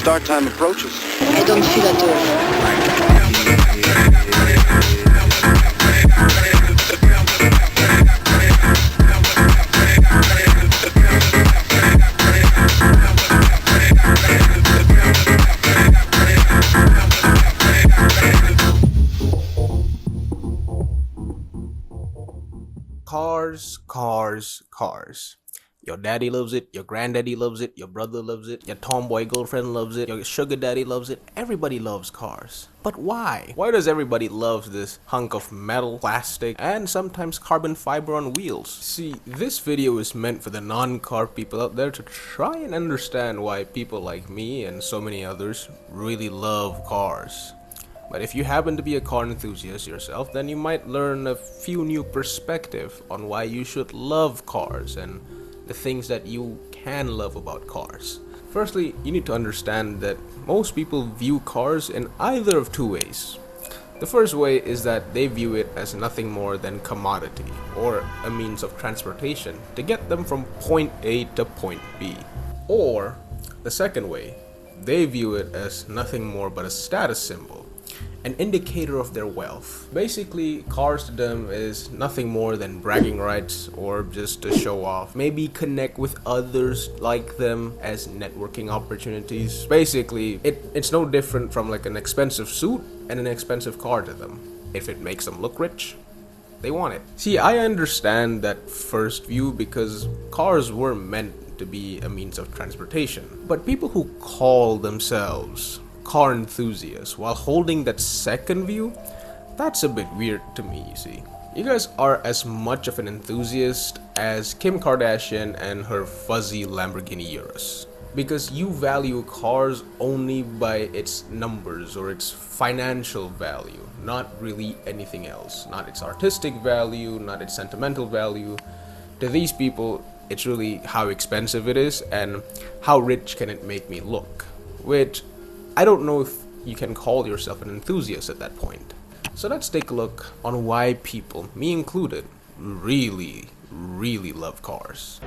start time approaches. I don't feel at all. Cars. Your daddy loves it, your granddaddy loves it, your brother loves it, your tomboy girlfriend loves it, your sugar daddy loves it. Everybody loves cars. But why? Why does everybody love this hunk of metal, plastic, and sometimes carbon fiber on wheels? See, this video is meant for the non-car people out there to try and understand why people like me and so many others really love cars. But if you happen to be a car enthusiast yourself, then you might learn a few new perspectives on why you should love cars and the things that you can love about cars. Firstly, you need to understand that most people view cars in either of two ways. The first way is that they view it as nothing more than commodity or a means of transportation to get them from point A to point B. Or the second way, they view it as nothing more but a status symbol, an indicator of their wealth. Basically, cars to them is nothing more than bragging rights or just to show off. Maybe connect with others like them as networking opportunities. Basically, it's no different from like an expensive suit and an expensive car to them. If it makes them look rich, they want it. See, I understand that first view because cars were meant to be a means of transportation. But people who call themselves car enthusiasts while holding that second view, that's a bit weird to me, you see. You guys are as much of an enthusiast as Kim Kardashian and her fuzzy Lamborghini Urus, because you value cars only by its numbers or its financial value, not really anything else, not its artistic value, not its sentimental value. To these people, it's really how expensive it is and how rich can it make me look, which I don't know if you can call yourself an enthusiast at that point. So let's take a look on why people, me included, really love cars.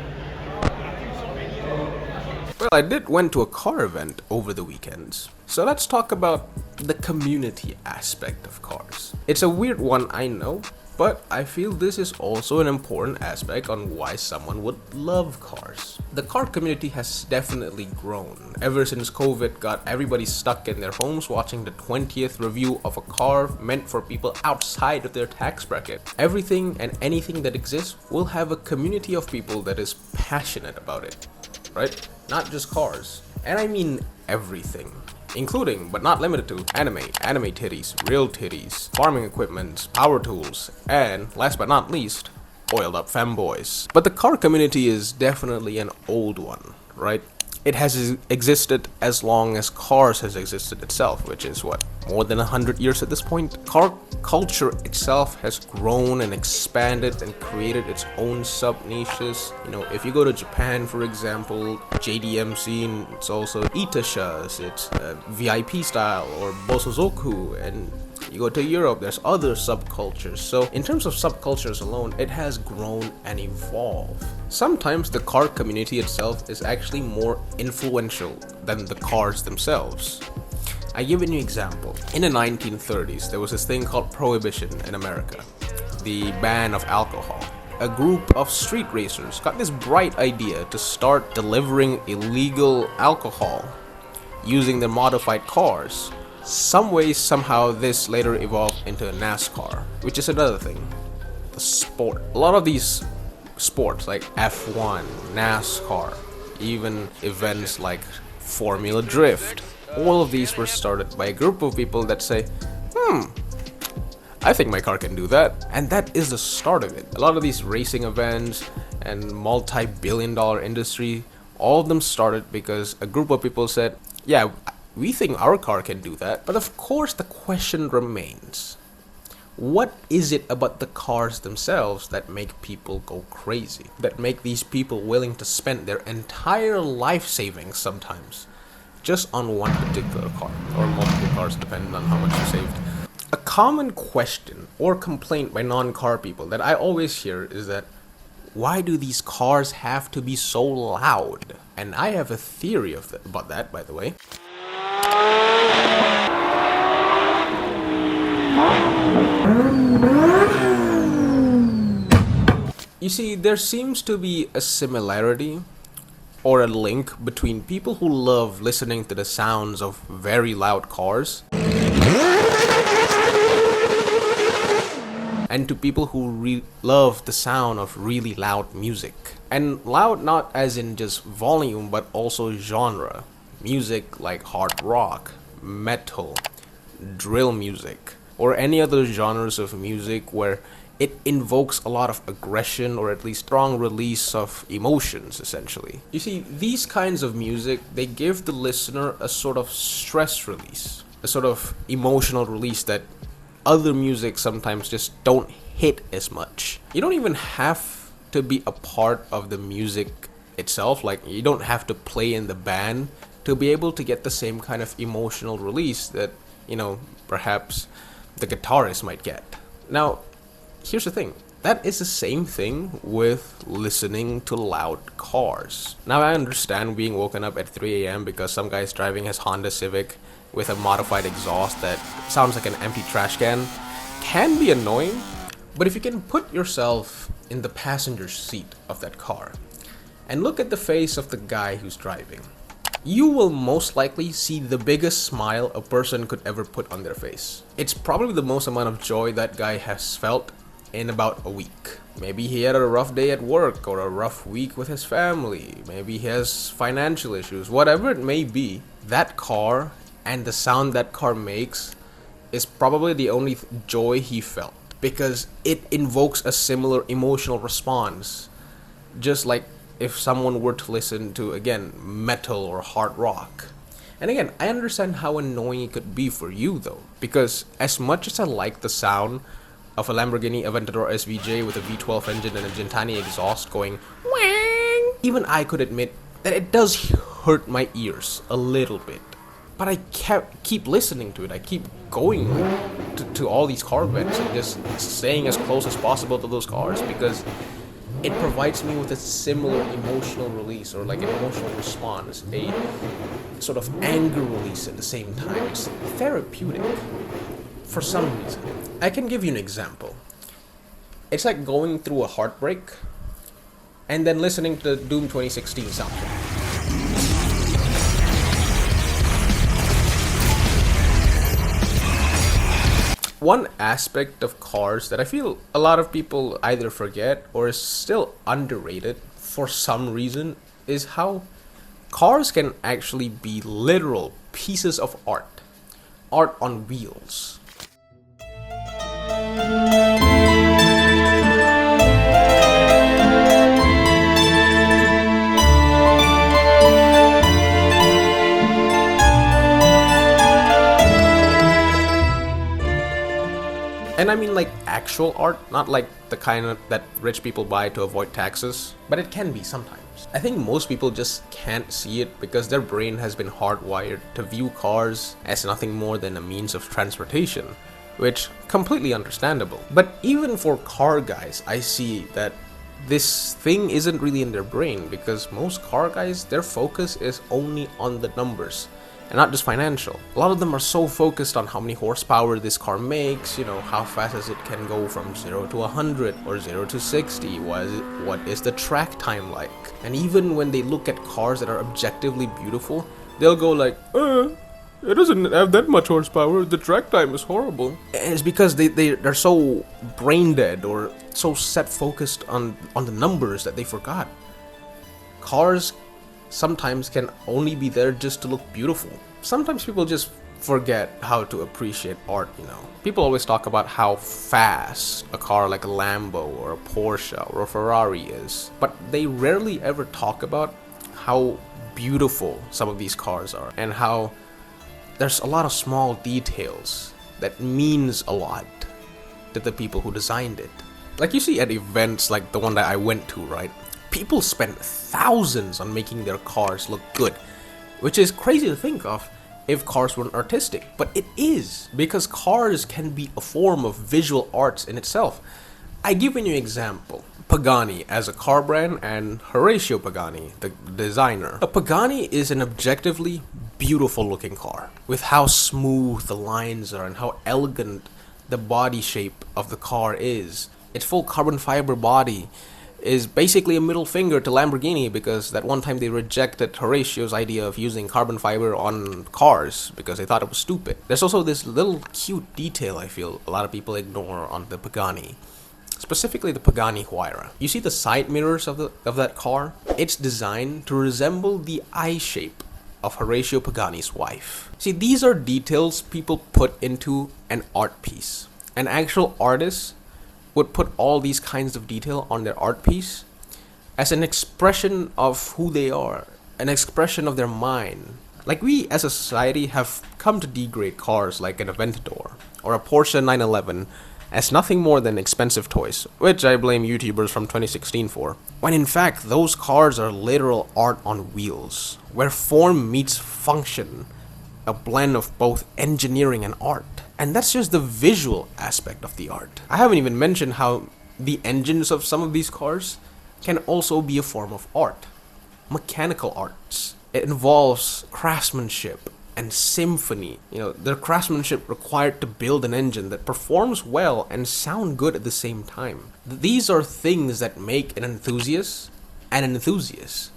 Well, I went to a car event over the weekends. So let's talk about the community aspect of cars. It's a weird one, I know, but I feel this is also an important aspect on why someone would love cars. The car community has definitely grown ever since COVID got everybody stuck in their homes watching the 20th review of a car meant for people outside of their tax bracket. Everything and anything that exists will have a community of people that is passionate about it, right? Not just cars. And I mean everything, including but not limited to anime titties, real titties, farming equipment, power tools, and last but not least, oiled up femboys. But the car community is definitely an old one, right? It has existed as long as cars has existed itself, which is what, more than 100 years at this point? Car culture itself has grown and expanded and created its own sub-niches. You know, if you go to Japan, for example, JDM scene, it's also Itashas, it's VIP style or Bosozoku, and you go to Europe, there's other subcultures. So in terms of subcultures alone, it has grown and evolved. Sometimes the car community itself is actually more influential than the cars themselves. I give you an example. In the 1930s, there was this thing called Prohibition in America, the ban of alcohol. A group of street racers got this bright idea to start delivering illegal alcohol using their modified cars. Some way, somehow, this later evolved into a NASCAR, which is another thing, the sport. A lot of these sports like F1, NASCAR, even events like Formula Drift, all of these were started by a group of people that say, I think my car can do that. And that is the start of it. A lot of these racing events and multi-billion-dollar industry, all of them started because a group of people said, yeah, we think our car can do that. But of course the question remains, what is it about the cars themselves that make people go crazy? That make these people willing to spend their entire life savings sometimes just on one particular car, or multiple cars depending on how much you saved. A common question or complaint by non-car people that I always hear is that, why do these cars have to be so loud? And I have a theory about that, by the way. You see, there seems to be a similarity or a link between people who love listening to the sounds of very loud cars and to people who love the sound of really loud music. And loud not as in just volume, but also genre. Music like hard rock, metal, drill music, or any other genres of music where it invokes a lot of aggression or at least strong release of emotions, essentially. You see, these kinds of music, they give the listener a sort of stress release, a sort of emotional release that other music sometimes just don't hit as much. You don't even have to be a part of the music itself, like you don't have to play in the band to be able to get the same kind of emotional release that, perhaps the guitarist might get. Now, here's the thing. That is the same thing with listening to loud cars. Now, I understand being woken up at 3 a.m. because some guy's driving his Honda Civic with a modified exhaust that sounds like an empty trash can be annoying. But if you can put yourself in the passenger seat of that car and look at the face of the guy who's driving, you will most likely see the biggest smile a person could ever put on their face. It's probably the most amount of joy that guy has felt in about a week. Maybe he had a rough day at work or a rough week with his family. Maybe he has financial issues. Whatever it may be, that car and the sound that car makes is probably the only joy he felt, because it invokes a similar emotional response, just like if someone were to listen to, again, metal or hard rock. And again, I understand how annoying it could be for you though, because as much as I like the sound of a Lamborghini Aventador SVJ with a V12 engine and a Gentani exhaust going wang, even I could admit that it does hurt my ears a little bit. But I keep listening to it. I keep going to all these car events and just staying as close as possible to those cars because it provides me with a similar emotional release, or like an emotional response, a sort of anger release at the same time. It's therapeutic for some reason. I can give you an example. It's like going through a heartbreak and then listening to Doom 2016 soundtrack. One aspect of cars that I feel a lot of people either forget or is still underrated for some reason is how cars can actually be literal pieces of art on wheels. And I mean like actual art, not like the kind that rich people buy to avoid taxes, but it can be sometimes. I think most people just can't see it because their brain has been hardwired to view cars as nothing more than a means of transportation, which completely understandable. But even for car guys, I see that this thing isn't really in their brain because most car guys, their focus is only on the numbers. And not just financial. A lot of them are so focused on how many horsepower this car makes, how fast as it can go from 0 to 100 or 0 to 60, what is the track time like. And even when they look at cars that are objectively beautiful, they'll go like, it doesn't have that much horsepower, the track time is horrible. And it's because they're so brain dead or so set focused on the numbers that they forgot. Cars sometimes can only be there just to look beautiful. Sometimes people just forget how to appreciate art, People always talk about how fast a car like a Lambo or a Porsche or a Ferrari is, but they rarely ever talk about how beautiful some of these cars are and how there's a lot of small details that means a lot to the people who designed it. Like you see at events like the one that I went to, right? People spend thousands on making their cars look good, which is crazy to think of if cars weren't artistic, but it is, because cars can be a form of visual arts in itself. I give you an example. Pagani as a car brand and Horatio Pagani, the designer. A Pagani is an objectively beautiful looking car with how smooth the lines are and how elegant the body shape of the car is. Its full carbon fiber body is basically a middle finger to Lamborghini, because that one time they rejected Horatio's idea of using carbon fiber on cars because they thought it was stupid. There's also this little cute detail I feel a lot of people ignore on the Pagani, specifically the Pagani Huayra. You see the side mirrors of that car? It's designed to resemble the eye shape of Horatio Pagani's wife. See, these are details people put into an art piece. An actual artist would put all these kinds of detail on their art piece as an expression of who they are, an expression of their mind. Like, we as a society have come to degrade cars like an Aventador or a Porsche 911 as nothing more than expensive toys, which I blame YouTubers from 2016 for, when in fact those cars are literal art on wheels, where form meets function, a blend of both engineering and art. And that's just the visual aspect of the art. I haven't even mentioned how the engines of some of these cars can also be a form of art. Mechanical arts. It involves craftsmanship and symphony. The craftsmanship required to build an engine that performs well and sound good at the same time. These are things that make an enthusiast an enthusiast.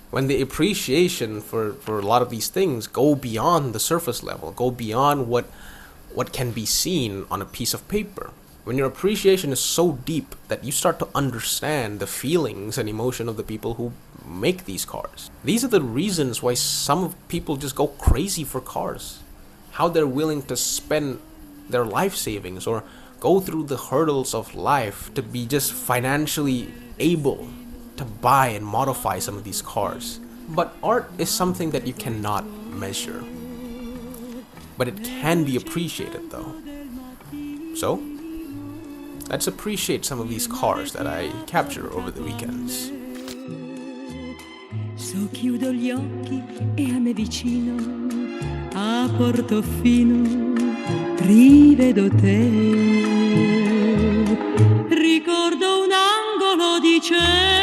When the appreciation for a lot of these things go beyond the surface level, go beyond what can be seen on a piece of paper. When your appreciation is so deep that you start to understand the feelings and emotion of the people who make these cars. These are the reasons why some people just go crazy for cars. How they're willing to spend their life savings or go through the hurdles of life to be just financially able to buy and modify some of these cars. But art is something that you cannot measure. But it can be appreciated though. So, let's appreciate some of these cars that I capture over the weekends. So chiudo gli occhi e a me vicino a Portofino rivedo te. Ricordo un angolo di cielo